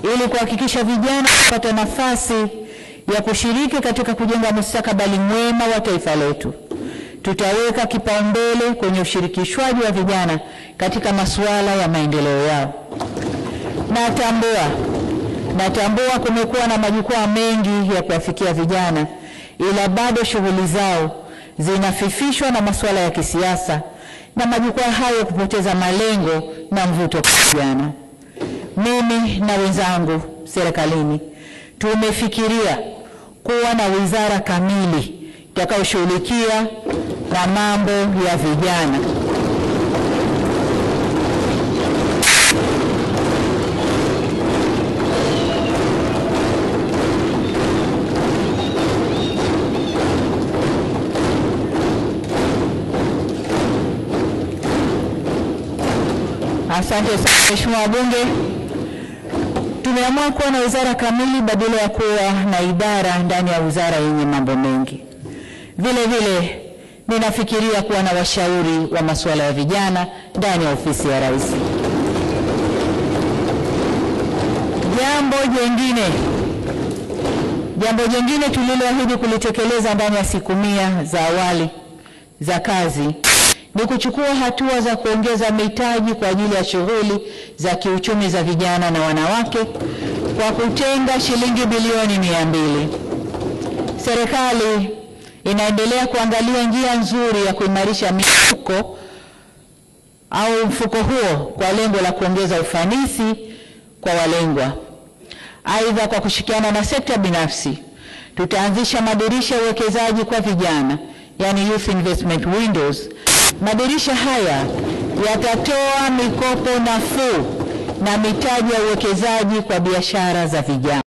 ili kuhakikisha vijana wapata nafasi ya kushiriki katika kujenga mustakabali mwema wa taifa letu. Tutaweka kipaumbele kwenye ushirikishwaji wa vijana katika masuala ya maendeleo yao. Natambua kumekuwa na majukwaa mengi ya kuwafikia vijana, ila bado shughuli zao zinafifishwa na masuala ya kisiasa na majukwaa hayo kupoteza malengo na mvuto kwa vijana. Mimi na wenzangu serikalini tumefikiria kuwa na wizara kamili itakayoshughulikia na mambo ya vijana. Asante sana Mheshimiwa Wabunge. Tumeamua kuwa na wizara kamili badala ya kuwa na idara ndani ya wizara yenye mambo mengi. Vile vile ninafikiria kuwa na washauri wa masuala ya vijana ndani ya ofisi ya Rais. Jambo jingine tuliloahidi kulitekeleza ndani ya siku 100 za awali za kazi ni kuchukua hatua za kuongeza mitaji kwa ajili ya shughuli za kiuchumi za vijana na wanawake kwa kutenga shilingi bilioni 200. Serikali inaendelea kuangalia njia nzuri ya kuimarisha mfuko huo kwa lengo la kuongeza ufanisi kwa walengwa. Aidha, kwa kushirikiana na sekta binafsi, tutaanzisha madirisha ya uwekezaji kwa vijana, yani Youth Investment Windows. Madirisha haya yatatoa mikopo nafuu na mitaji ya uwekezaji kwa biashara za vijana.